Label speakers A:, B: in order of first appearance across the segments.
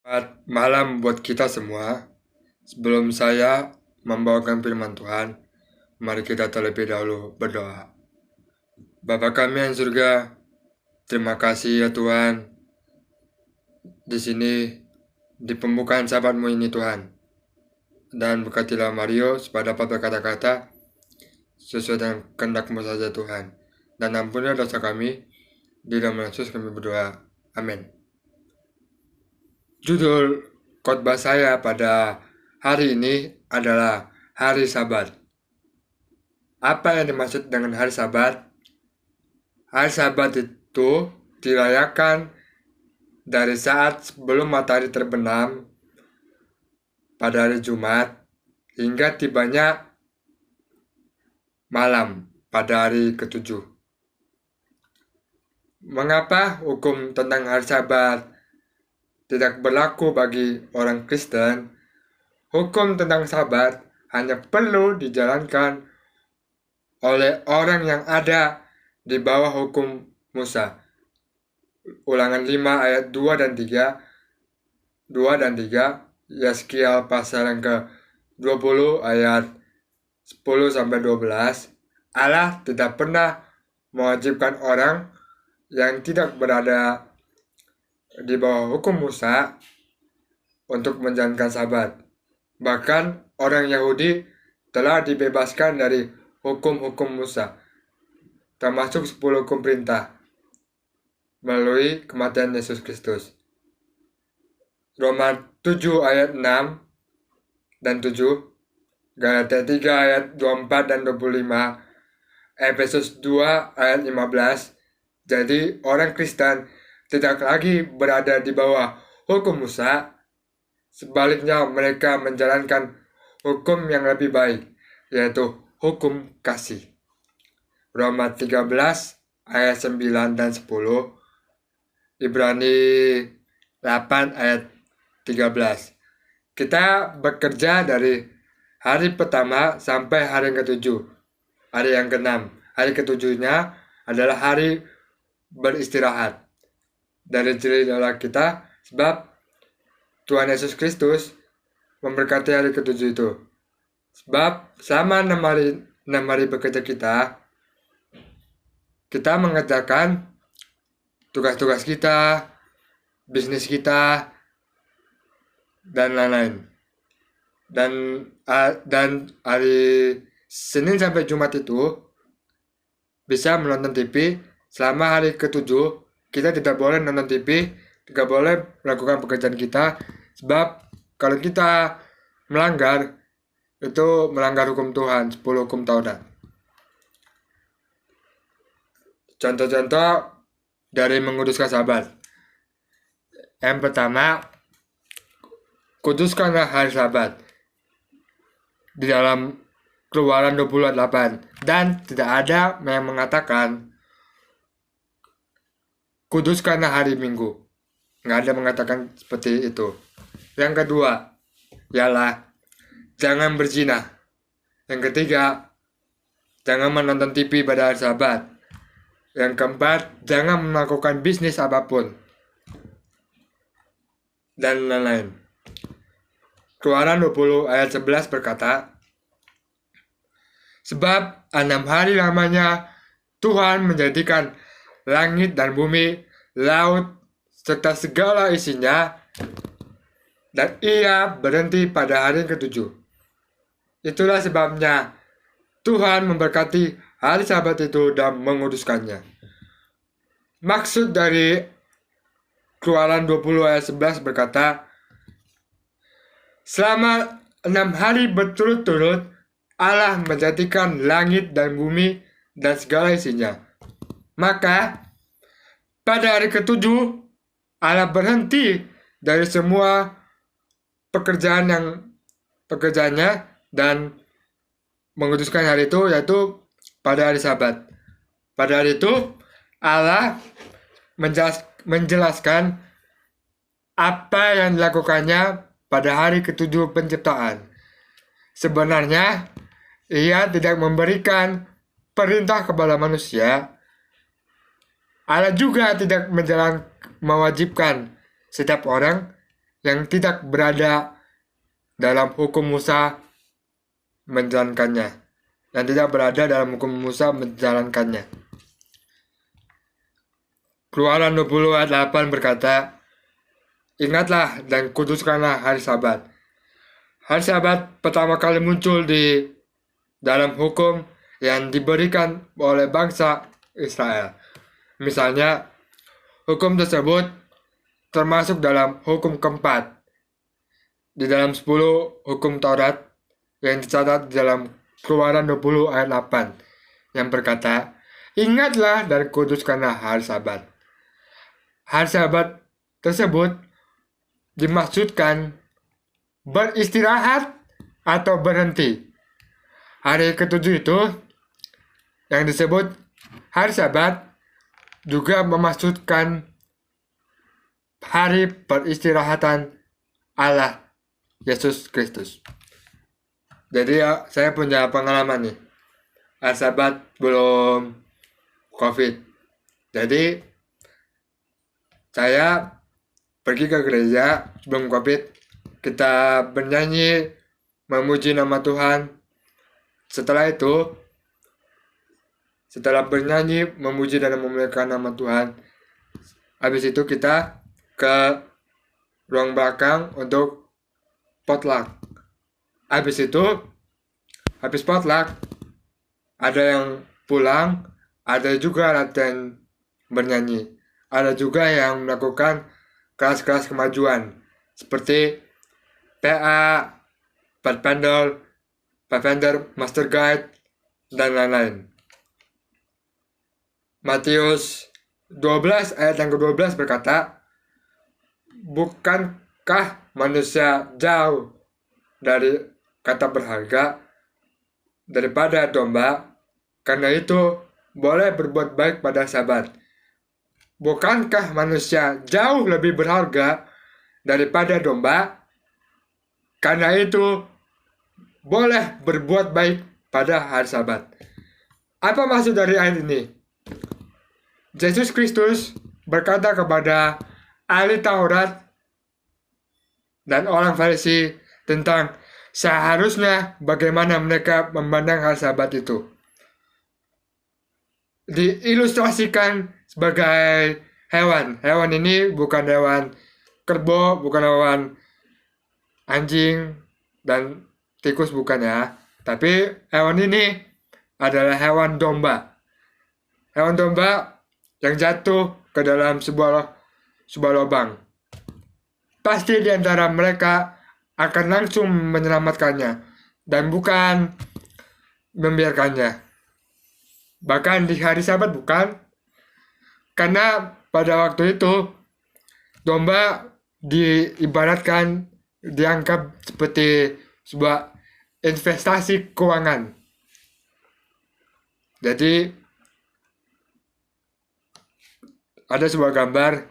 A: Selamat malam buat kita semua. Sebelum saya membawakan firman Tuhan, mari kita terlebih dahulu berdoa. Bapa kami yang surga, terima kasih ya Tuhan. Di sini di pembukaan sahabatmu ini Tuhan. Dan berkatilah Mario supaya dapat berkata-kata sesuai dengan kehendak-Mu saja Tuhan. Dan ampunilah dosa kami. Di dalam nama Yesus kami berdoa. Amin. Judul khotbah saya pada hari ini adalah hari Sabat. Apa yang dimaksud dengan hari Sabat? Hari Sabat itu dirayakan dari saat sebelum matahari terbenam pada hari Jumat hingga tibanya malam pada hari ketujuh. Mengapa hukum tentang hari Sabat tidak berlaku bagi orang Kristen? Hukum tentang Sabat hanya perlu dijalankan oleh orang yang ada di bawah hukum Musa. Ulangan 5 ayat 2 dan 3, Yeskiel pasal yang ke-20 ayat 10 sampai 12. Allah tidak pernah mewajibkan orang yang tidak berada di bawah hukum Musa untuk menjalankan Sabat. Bahkan orang Yahudi telah dibebaskan dari hukum-hukum Musa, termasuk 10 hukum perintah, melalui kematian Yesus Kristus. Roma 7 ayat 6 dan 7, Galatia 3 ayat 24 dan 25, Efesus 2 ayat 15. Jadi orang Kristen tidak lagi berada di bawah hukum Musa. Sebaliknya mereka menjalankan hukum yang lebih baik, yaitu hukum kasih. Roma 13 ayat 9 dan 10, Ibrani 8 ayat 13. Kita bekerja dari hari pertama sampai hari yang ketujuh. Hari yang keenam, hari ketujuhnya adalah hari beristirahat dari jerih kita, sebab Tuhan Yesus Kristus memberkati hari ketujuh itu. Sebab selama 6 hari bekerja kita mengerjakan tugas-tugas kita, bisnis kita, dan lain-lain. Dan hari Senin sampai Jumat itu bisa menonton TV. Selama hari ketujuh kita tidak boleh nonton TV, tidak boleh melakukan pekerjaan kita, sebab kalau kita melanggar, itu melanggar hukum Tuhan, 10 hukum Taurat. Contoh-contoh dari menguduskan Sabat. Yang pertama, kuduskanlah hari Sabat di dalam Keluaran 28, dan tidak ada yang mengatakan kuduskanlah hari Minggu. Nggak ada mengatakan seperti itu. Yang kedua, ialah jangan berzina. Yang ketiga, jangan menonton TV pada hari Sabat. Yang keempat, jangan melakukan bisnis apapun, dan lain-lain. Keluaran 20 ayat 11 berkata, sebab 6 hari lamanya Tuhan menjadikan langit dan bumi, laut, serta segala isinya, dan ia berhenti pada hari ketujuh. Itulah sebabnya Tuhan memberkati hari Sabat itu dan menguduskannya. Maksud dari Keluaran 20 ayat 11 berkata, selama 6 hari berturut-turut Allah menjadikan langit dan bumi dan segala isinya. Maka pada hari ketujuh Allah berhenti dari semua pekerjaannya dan menguduskan hari itu, yaitu pada hari Sabat. Pada hari itu Allah menjelaskan apa yang dilakukannya pada hari ketujuh penciptaan. Sebenarnya ia tidak memberikan perintah kepada manusia. Allah juga tidak mewajibkan setiap orang yang tidak berada dalam hukum Musa menjalankannya. Yang tidak berada dalam hukum Musa menjalankannya. Keluaran 20 ayat 8 berkata, ingatlah dan kuduskanlah hari Sabat. Hari Sabat pertama kali muncul di dalam hukum yang diberikan oleh bangsa Israel. Misalnya, hukum tersebut termasuk dalam hukum keempat di dalam 10 hukum Taurat yang dicatat di dalam Keluaran 20 ayat 8 yang berkata, ingatlah dan kuduskanlah hari Sabat. Hari Sabat tersebut dimaksudkan beristirahat atau berhenti. Hari ketujuh itu yang disebut hari Sabat juga memaksudkan hari peristirahatan Allah Yesus Kristus. Jadi saya punya pengalaman nih. Hari Sabat belum COVID. Jadi saya pergi ke gereja sebelum COVID. Kita bernyanyi, memuji nama Tuhan. Setelah itu, setelah bernyanyi, memuji dan memuliakan nama Tuhan, habis itu kita ke ruang belakang untuk potluck. Habis potluck, ada yang pulang, ada juga latihan bernyanyi. Ada juga yang melakukan kelas-kelas kemajuan seperti PA, Pathfinder, Master Guide, dan lain-lain. Matius 12 ayat yang ke-12 berkata, bukankah manusia jauh dari kata berharga daripada domba? Karena itu boleh berbuat baik pada Sabat. Bukankah manusia jauh lebih berharga daripada domba? Karena itu boleh berbuat baik pada hari Sabat. Apa maksud dari ayat ini? Yesus Kristus berkata kepada ahli Taurat dan orang Farisi tentang seharusnya bagaimana mereka memandang hari Sabat itu. Diilustrasikan sebagai hewan. Hewan ini bukan hewan kerbau, bukan hewan anjing dan tikus, bukan ya. Tapi hewan ini adalah hewan domba. Hewan domba yang jatuh ke dalam sebuah lubang. Pasti di antara mereka akan langsung menyelamatkannya dan bukan membiarkannya. Bahkan di hari Sabat bukan. Karena pada waktu itu domba diibaratkan, dianggap seperti sebuah investasi keuangan. Jadi ada sebuah gambar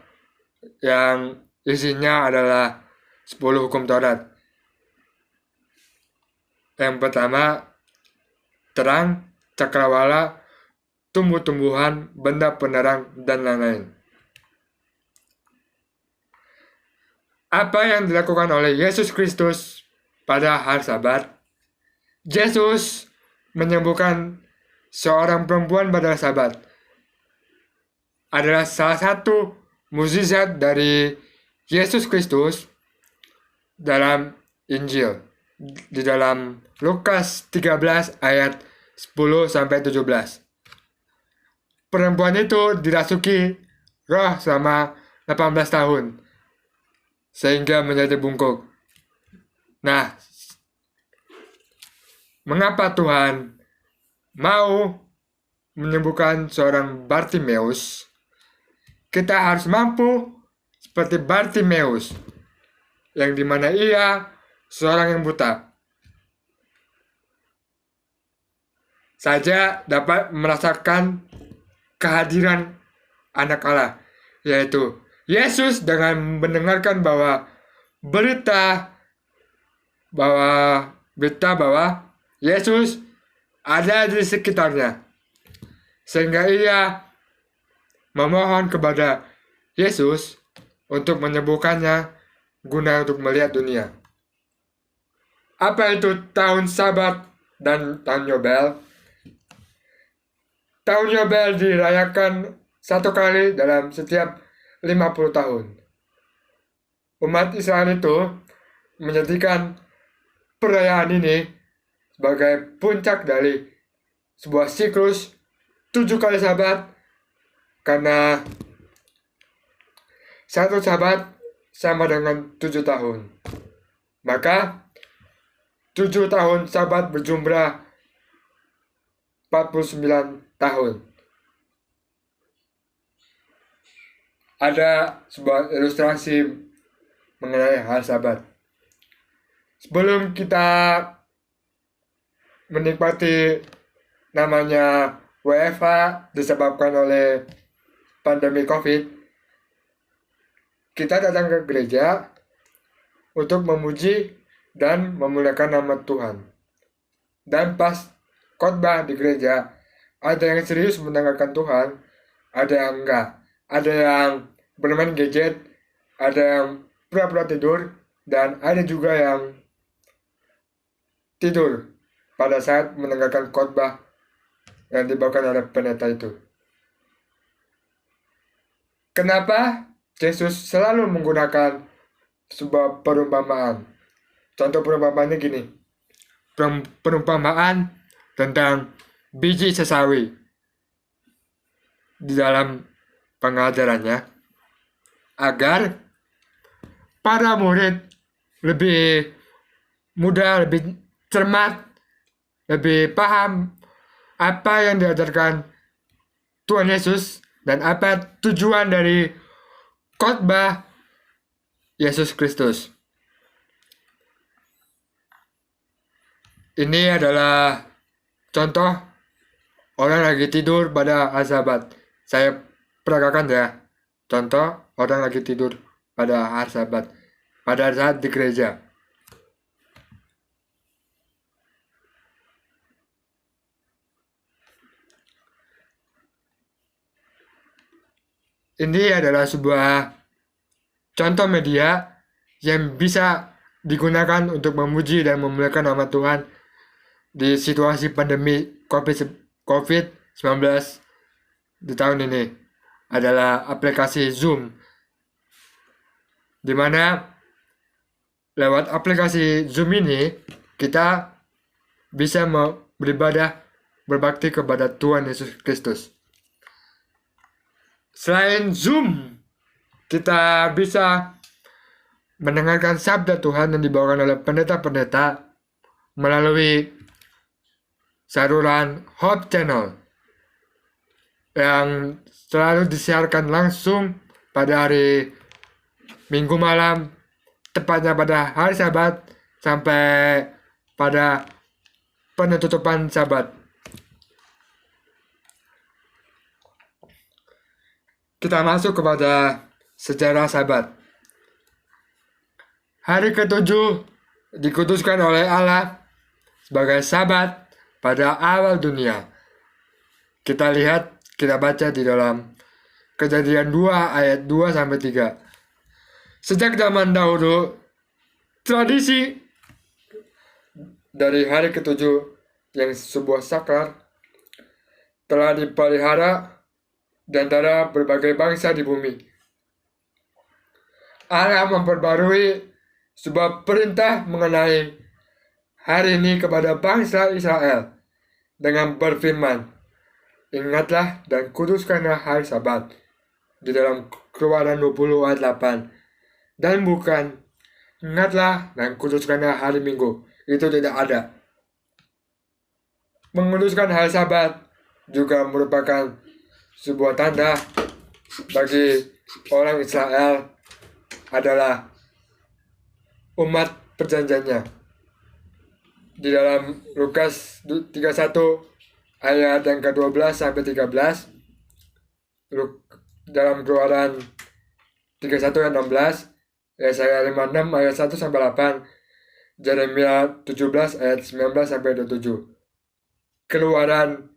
A: yang isinya adalah 10 hukum Taurat. Yang pertama, terang, cakrawala, tumbuh-tumbuhan, benda penerang, dan lain-lain. Apa yang dilakukan oleh Yesus Kristus pada hari Sabat? Yesus menyembuhkan seorang perempuan pada Sabat. Adalah salah satu mukjizat dari Yesus Kristus dalam Injil. Di dalam Lukas 13 ayat 10-17. Perempuan itu dirasuki roh selama 18 tahun sehingga menjadi bungkuk. Nah, mengapa Tuhan mau menyembuhkan seorang Bartimeus? Kita harus mampu seperti Bartimeus, yang dimana ia seorang yang buta saja dapat merasakan kehadiran anak Allah, yaitu Yesus, dengan mendengarkan berita bahwa Yesus ada di sekitarnya, sehingga ia memohon kepada Yesus untuk menyembuhkannya guna untuk melihat dunia. Apa itu tahun Sabat dan tahun Yobel? Tahun Yobel dirayakan satu kali dalam setiap 50 tahun. Umat Israel itu menjadikan perayaan ini sebagai puncak dari sebuah siklus 7 kali Sabat, karena satu Sabat sama dengan 7 tahun. Maka 7 tahun Sabat berjumlah 49 tahun. Ada sebuah ilustrasi mengenai hal Sabat. Sebelum kita menikmati namanya WFH disebabkan oleh pandemi COVID, kita datang ke gereja untuk memuji dan memuliakan nama Tuhan. Dan pas khotbah di gereja, ada yang serius mendengarkan Tuhan, ada yang enggak. Ada yang bermain gadget, ada yang pura-pura tidur, dan ada juga yang tidur pada saat mendengarkan khotbah yang dibawakan oleh pendeta itu. Kenapa Yesus selalu menggunakan sebuah perumpamaan? Contoh perumpamaannya gini. Perumpamaan tentang biji sesawi di dalam pengajarannya, agar para murid lebih mudah, lebih cermat, lebih paham apa yang diajarkan Tuhan Yesus dan apa tujuan dari khotbah Yesus Kristus. Ini adalah contoh orang lagi tidur pada hari Sabat. Saya peragakan ya. Contoh orang lagi tidur pada hari Sabat, pada saat di gereja. Ini adalah sebuah contoh media yang bisa digunakan untuk memuji dan memuliakan nama Tuhan di situasi pandemi COVID-19 di tahun ini. Adalah aplikasi Zoom, di mana lewat aplikasi Zoom ini kita bisa beribadah, berbakti kepada Tuhan Yesus Kristus. Selain Zoom, kita bisa mendengarkan sabda Tuhan yang dibawakan oleh pendeta-pendeta melalui saluran Hope Channel yang selalu disiarkan langsung pada hari Minggu malam, tepatnya pada hari Sabat sampai pada penutupan Sabat. Kita masuk kepada sejarah Sabat. Hari ke-7 dikuduskan oleh Allah sebagai Sabat pada awal dunia. Kita lihat, kita baca di dalam Kejadian 2 ayat 2-3. Sejak zaman dahulu, tradisi dari hari ke-7 yang sebuah sakral telah dipelihara di antara berbagai bangsa di bumi. Allah memperbarui sebuah perintah mengenai hari ini kepada bangsa Israel dengan berfirman, "Ingatlah dan kuduskanlah hari Sabat," di dalam Keluaran 20 ayat 8. Dan bukan, "Ingatlah dan kuduskanlah hari Minggu." Itu tidak ada. Menguduskan hari Sabat juga merupakan sebuah tanda bagi orang Israel adalah umat perjanjiannya. Di dalam Lukas 31 ayat yang ke-12 sampai 13, dalam Keluaran 31 ayat 16, Yesaya 56 ayat 1 sampai 8, Yeremia 17 ayat 19 sampai 27. Keluaran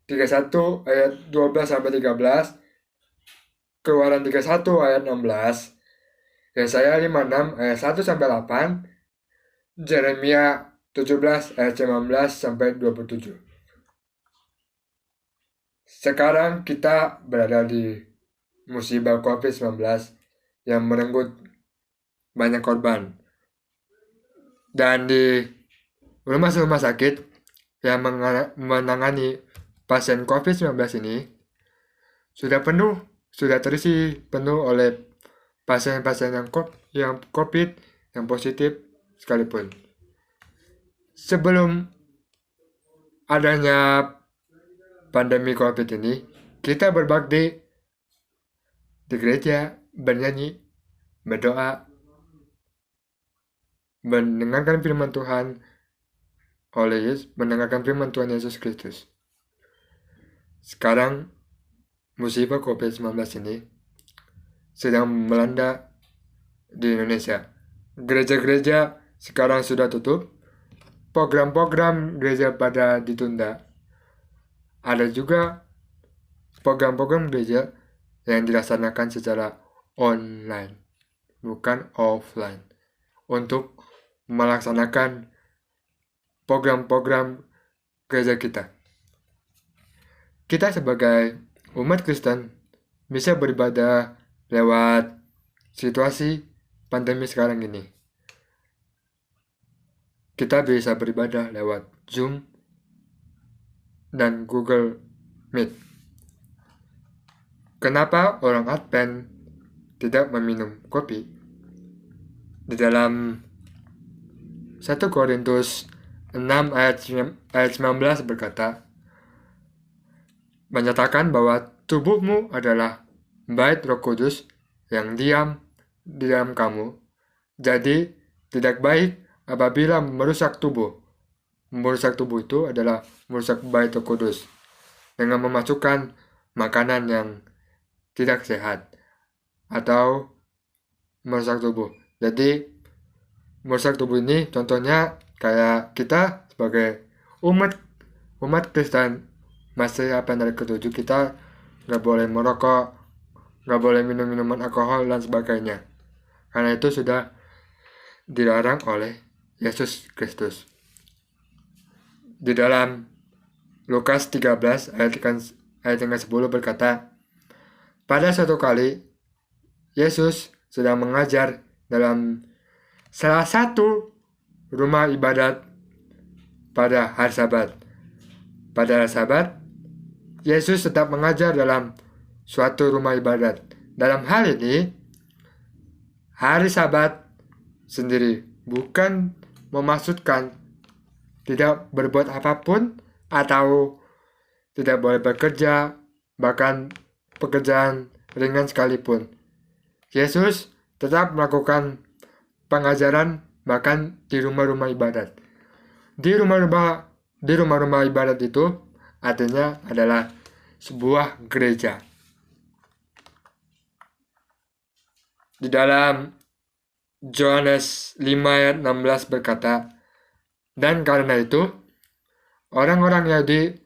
A: 31 ayat 12 sampai 13, Keluaran 31 ayat 16, Yesaya 56 ayat 1 sampai 8, Jeremia 17 ayat 19 sampai 27. Sekarang kita berada di musibah COVID-19 yang merenggut banyak korban. Dan di rumah sakit yang menangani pasien COVID-19 ini sudah terisi penuh oleh pasien-pasien yang COVID yang positif sekalipun. Sebelum adanya pandemi COVID ini, kita berbakti di gereja, bernyanyi, berdoa, mendengarkan firman Tuhan mendengarkan firman Tuhan Yesus Kristus. Sekarang musibah COVID-19 ini sedang melanda di Indonesia. Gereja-gereja sekarang sudah tutup, program-program gereja pada ditunda. Ada juga program-program gereja yang dilaksanakan secara online, bukan offline, untuk melaksanakan program-program gereja kita. Kita sebagai umat Kristen bisa beribadah lewat situasi pandemi sekarang ini. Kita bisa beribadah lewat Zoom dan Google Meet. Kenapa orang Advent tidak meminum kopi? Di dalam 1 Korintus 6 ayat 19 berkata, menyatakan bahwa tubuhmu adalah bait Roh Kudus yang diam di dalam kamu. Jadi tidak baik apabila merusak tubuh. Merusak tubuh itu adalah merusak bait Roh Kudus dengan memasukkan makanan yang tidak sehat atau merusak tubuh. Jadi merusak tubuh ini contohnya kayak kita sebagai umat Kristen masih dari ketujuh, kita nggak boleh merokok, nggak boleh minum minuman alkohol dan sebagainya, karena itu sudah dilarang oleh Yesus Kristus. Di dalam Lukas 13 ayat yang ke-10 berkata, pada suatu kali Yesus sedang mengajar dalam salah satu rumah ibadat pada hari Sabat. Pada hari Sabat, Yesus tetap mengajar dalam suatu rumah ibadat. Dalam hal ini, hari Sabat sendiri bukan memaksudkan tidak berbuat apapun atau tidak boleh bekerja, bahkan pekerjaan ringan sekalipun. Yesus tetap melakukan pengajaran bahkan di rumah-rumah ibadat. Di rumah-rumah ibadat itu artinya adalah sebuah gereja. Di dalam Yohanes 5 ayat 16 berkata, dan karena itu orang-orang Yahudi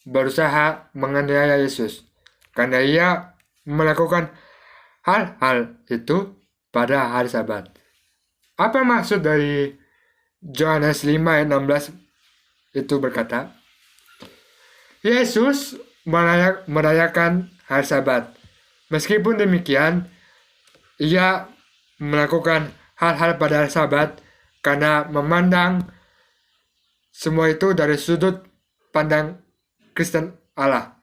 A: berusaha menganiaya Yesus karena ia melakukan hal-hal itu pada hari Sabat. Apa maksud dari Yohanes 5 ayat 16 itu berkata, Yesus merayakan hari Sabat. Meskipun demikian, ia melakukan hal-hal pada hari Sabat karena memandang semua itu dari sudut pandang Kristen Allah.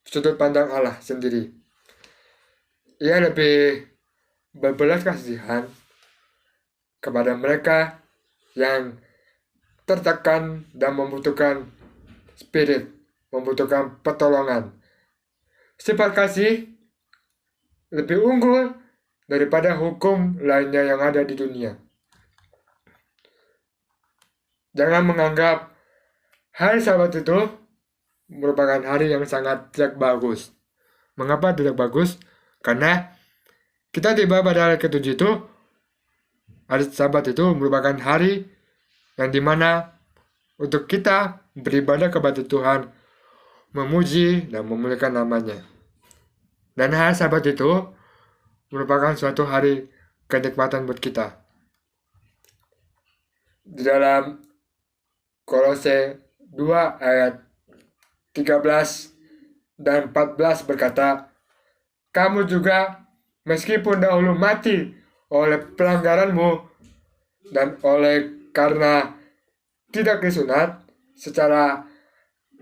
A: Sudut pandang Allah sendiri. Ia lebih berbelas kasihan kepada mereka yang tertekan dan membutuhkan pertolongan. Sifat kasih lebih unggul daripada hukum lainnya yang ada di dunia. Jangan menganggap hari Sabat itu merupakan hari yang sangat tidak bagus. Mengapa tidak bagus? Karena kita tiba pada hari ke-7 itu, hari Sabat itu merupakan hari yang dimana untuk kita beribadah kepada Tuhan, memuji dan memuliakan namanya. Dan hari Sabat itu merupakan suatu hari kenikmatan buat kita. Di dalam Kolose 2 ayat 13 dan 14 berkata, kamu juga meskipun dahulu mati oleh pelanggaranmu dan oleh karena tidak disunat secara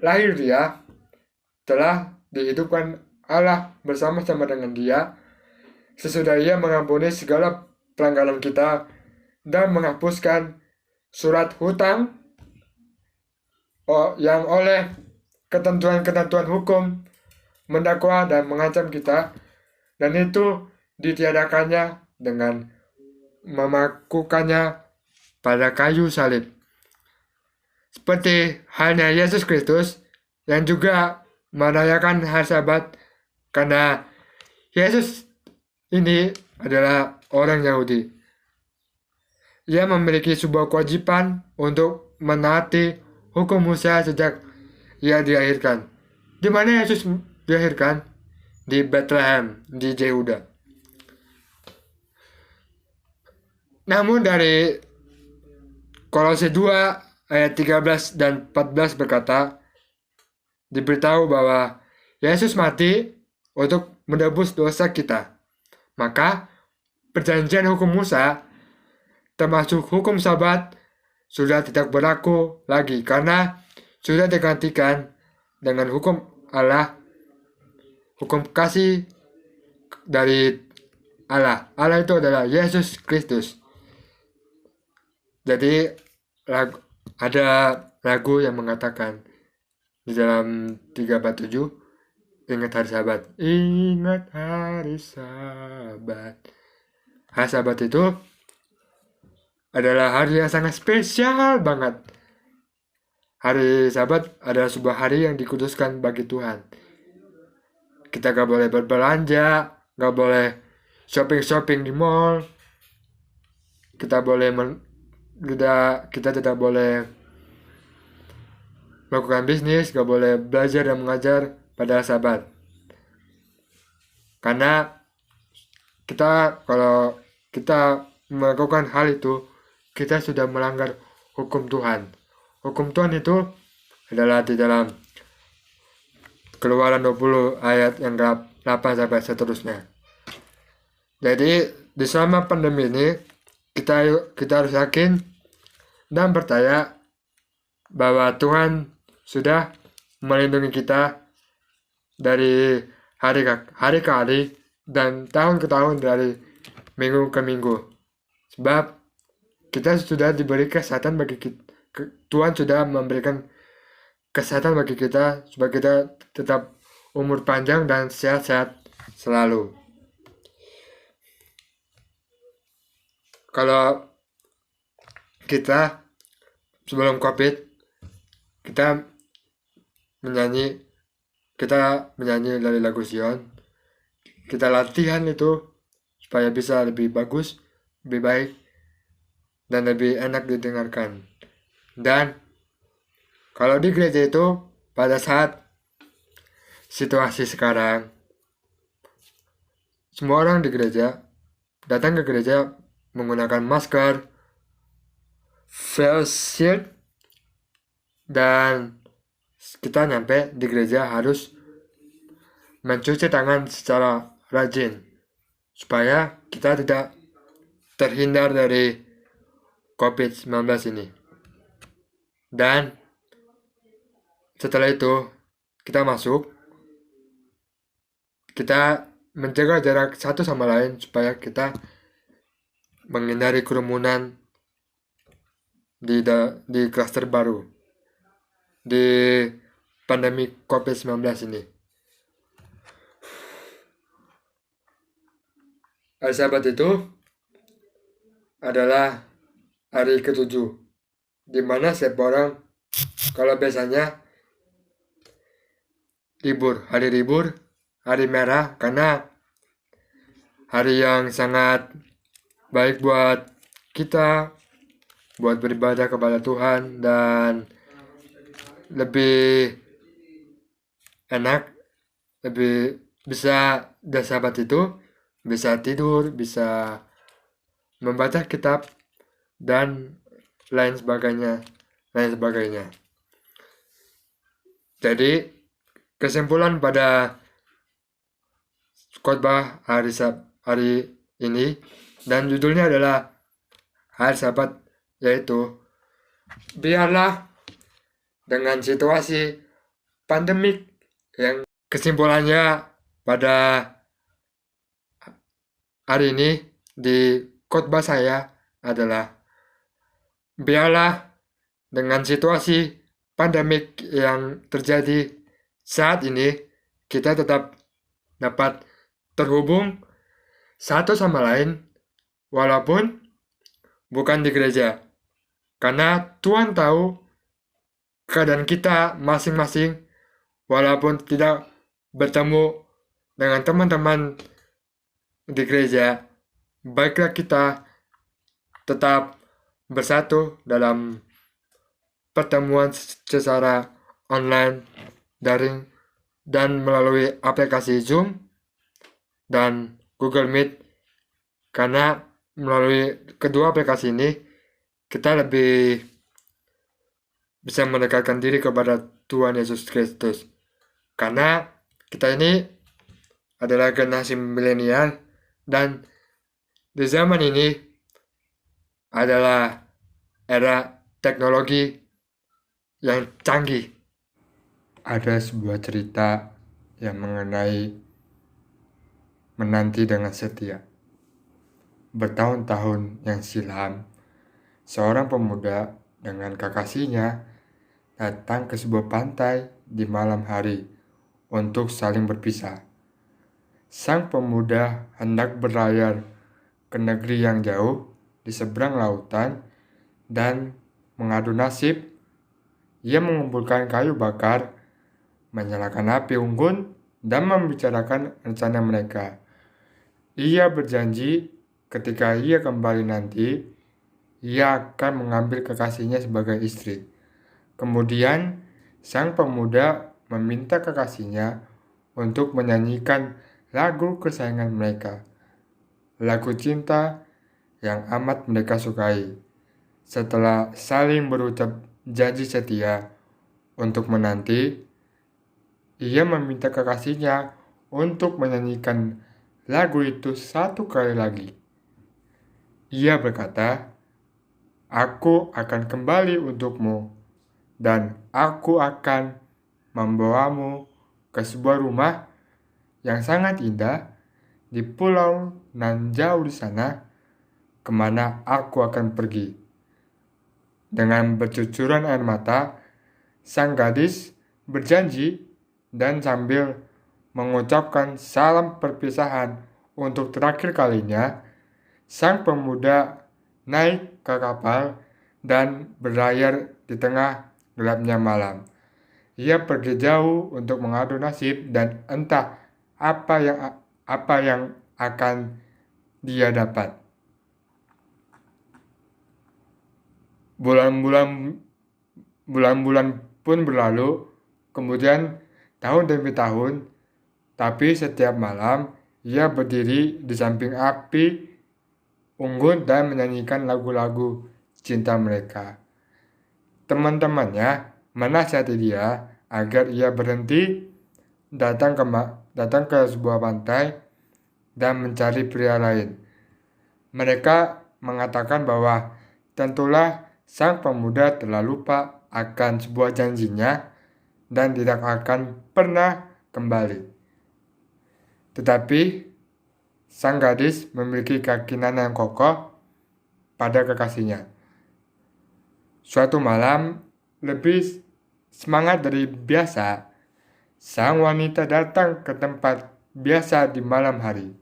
A: lahir dia, telah dihidupkan Allah bersama-sama dengan dia sesudah ia mengampuni segala pelanggaran kita dan menghapuskan surat hutang yang oleh ketentuan-ketentuan hukum mendakwa dan mengancam kita, dan itu ditiadakannya dengan memakukannya pada kayu salib. Seperti halnya Yesus Kristus yang juga merayakan hari Sabat, karena Yesus ini adalah orang Yahudi. Ia memiliki sebuah kewajiban untuk menaati hukum Musa sejak ia dilahirkan. Di mana Yesus dilahirkan? Di Bethlehem, di Yehuda. Namun dari Kolose 2 ayat 13 dan 14 berkata, diberitahu bahwa Yesus mati untuk menebus dosa kita. Maka perjanjian hukum Musa, termasuk hukum Sabat, sudah tidak berlaku lagi karena sudah digantikan dengan hukum Allah, hukum kasih dari Allah. Allah itu adalah Yesus Kristus. Jadi ada lagu yang mengatakan di dalam 347, ingat hari Sabat. Ingat hari Sabat. Hari Sabat itu adalah hari yang sangat spesial banget. Hari Sabat adalah sebuah hari yang dikuduskan bagi Tuhan. Kita gak boleh berbelanja, gak boleh shopping di mall. Kita tidak boleh melakukan bisnis, gak boleh belajar dan mengajar pada Sabat. Karena kalau kita melakukan hal itu, kita sudah melanggar hukum Tuhan. Hukum Tuhan itu adalah di dalam Keluaran 20 ayat yang 8 sampai seterusnya. Jadi di selama pandemi ini kita harus yakin dan percaya bahwa Tuhan sudah melindungi kita dari hari ke hari dan tahun ke tahun, dari minggu ke minggu. Sebab kita sudah diberi kesehatan bagi kita. Tuhan sudah memberikan kesehatan bagi kita supaya kita tetap umur panjang dan sehat-sehat selalu. Kalau kita sebelum COVID, kita menyanyi dari lagu Sion. Kita latihan itu supaya bisa lebih bagus, lebih baik, dan lebih enak didengarkan. Dan kalau di gereja itu, pada saat situasi sekarang, semua orang di gereja datang ke gereja menggunakan masker, face shield, dan kita nyampe di gereja harus mencuci tangan secara rajin supaya kita tidak terhindar dari COVID-19 ini. Dan setelah itu kita masuk, kita menjaga jarak satu sama lain supaya kita menghindari kerumunan di klaster baru di pandemi COVID-19 ini. Hari Sabat itu adalah hari ke-7, di mana setiap orang, kalau biasanya hari libur, hari merah, karena hari yang sangat baik buat kita, buat beribadah kepada Tuhan, dan lebih enak, lebih bisa di Sabat itu bisa tidur, bisa membaca kitab, dan lain sebagainya. Jadi kesimpulan pada khotbah hari ini dan judulnya adalah Hai Sahabat, yaitu biarlah dengan situasi pandemik yang kesimpulannya pada hari ini di khotbah saya adalah biarlah dengan situasi pandemik yang terjadi saat ini kita tetap dapat terhubung satu sama lain walaupun bukan di gereja. Karena Tuhan tahu keadaan kita masing-masing walaupun tidak bertemu dengan teman-teman di gereja, baiklah kita tetap bersatu dalam pertemuan secara online, daring, dan melalui aplikasi Zoom dan Google Meet, karena melalui kedua aplikasi ini kita lebih bisa mendekatkan diri kepada Tuhan Yesus Kristus. Karena kita ini adalah generasi milenial dan di zaman ini adalah era teknologi yang canggih. Ada sebuah cerita yang mengenai menanti dengan setia. Bertahun-tahun yang silam, seorang pemuda dengan kekasihnya datang ke sebuah pantai di malam hari untuk saling berpisah. Sang pemuda hendak berlayar ke negeri yang jauh di seberang lautan dan mengadu nasib. Ia mengumpulkan kayu bakar, menyalakan api unggun, dan membicarakan rencana mereka. Ia berjanji ketika ia kembali nanti, ia akan mengambil kekasihnya sebagai istri. Kemudian, sang pemuda meminta kekasihnya untuk menyanyikan lagu kesayangan mereka, lagu cinta yang amat mereka sukai. Setelah saling berucap janji setia untuk menanti, ia meminta kekasihnya untuk menyanyikan lagu itu satu kali lagi. Ia berkata, "Aku akan kembali untukmu, dan aku akan membawamu ke sebuah rumah yang sangat indah di pulau nan jauh di sana, kemana aku akan pergi." Dengan bercucuran air mata, sang gadis berjanji dan sambil mengucapkan salam perpisahan untuk terakhir kalinya, sang pemuda naik ke kapal dan berlayar di tengah gelapnya malam. Ia pergi jauh untuk mengadu nasib dan entah apa yang akan dia dapat. Bulan-bulan pun berlalu, kemudian tahun demi tahun, tapi setiap malam ia berdiri di samping api unggun dan menyanyikan lagu-lagu cinta mereka. Teman-temannya menasihati dia agar ia berhenti datang ke sebuah pantai dan mencari pria lain. Mereka mengatakan bahwa tentulah sang pemuda telah lupa akan sebuah janjinya dan tidak akan pernah kembali. Tetapi sang gadis memiliki keyakinan yang kokoh pada kekasihnya. Suatu malam, lebih semangat dari biasa, sang wanita datang ke tempat biasa di malam hari.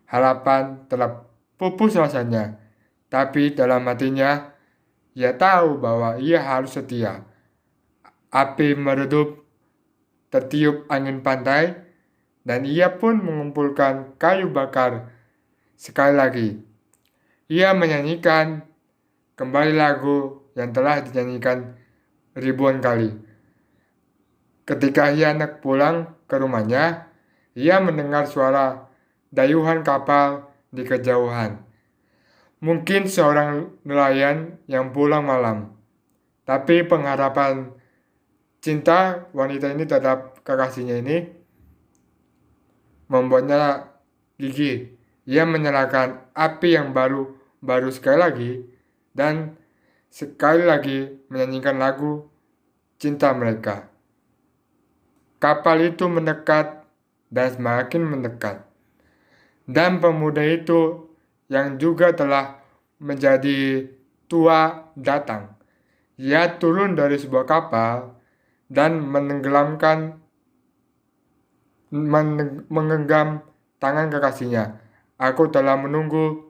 A: Harapan telah pupus rasanya, tapi dalam hatinya, ia tahu bahwa ia harus setia. Api meredup, tertiup angin pantai, dan ia pun mengumpulkan kayu bakar. Sekali lagi, ia menyanyikan kembali lagu yang telah dinyanyikan ribuan kali. Ketika ia hendak pulang ke rumahnya, ia mendengar suara dayuhan kapal di kejauhan. Mungkin seorang nelayan yang pulang malam, tapi pengharapan cinta wanita ini terhadap kekasihnya ini membuatnya gigih. Ia menyalakan api yang baru sekali lagi dan sekali lagi menyanyikan lagu cinta mereka. Kapal itu mendekat dan semakin mendekat. Dan pemuda itu yang juga telah menjadi tua datang. Ia turun dari sebuah kapal dan menggenggam tangan kekasihnya. Aku telah menunggu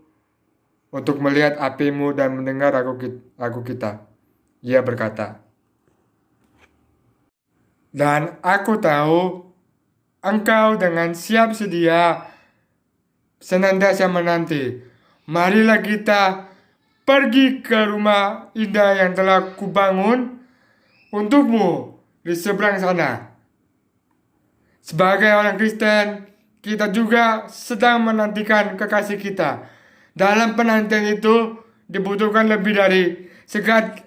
A: untuk melihat apimu dan mendengar lagu kita. Ia berkata. Dan aku tahu engkau dengan siap sedia senantiasa menanti. Marilah kita pergi ke rumah indah yang telah kubangun untukmu di seberang sana. Sebagai orang Kristen, kita juga sedang menantikan kekasih kita. Dalam penantian itu dibutuhkan lebih dari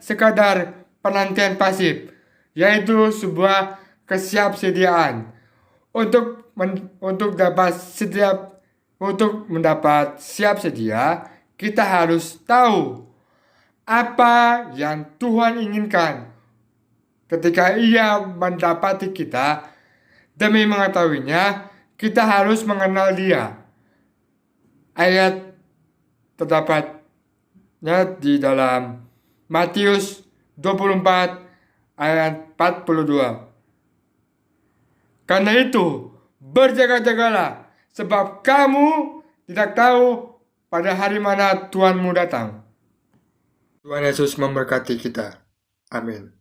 A: sekadar penantian pasif, yaitu sebuah kesiapsediaan. Untuk mendapat siap sedia, kita harus tahu apa yang Tuhan inginkan ketika Ia mendapati kita. Demi mengetahuinya, kita harus mengenal Dia. Ayat terdapatnya di dalam Matius 24 ayat 42. Karena itu, berjaga-jagalah, sebab kamu tidak tahu pada hari mana Tuhanmu datang. Tuhan Yesus memberkati kita. Amin.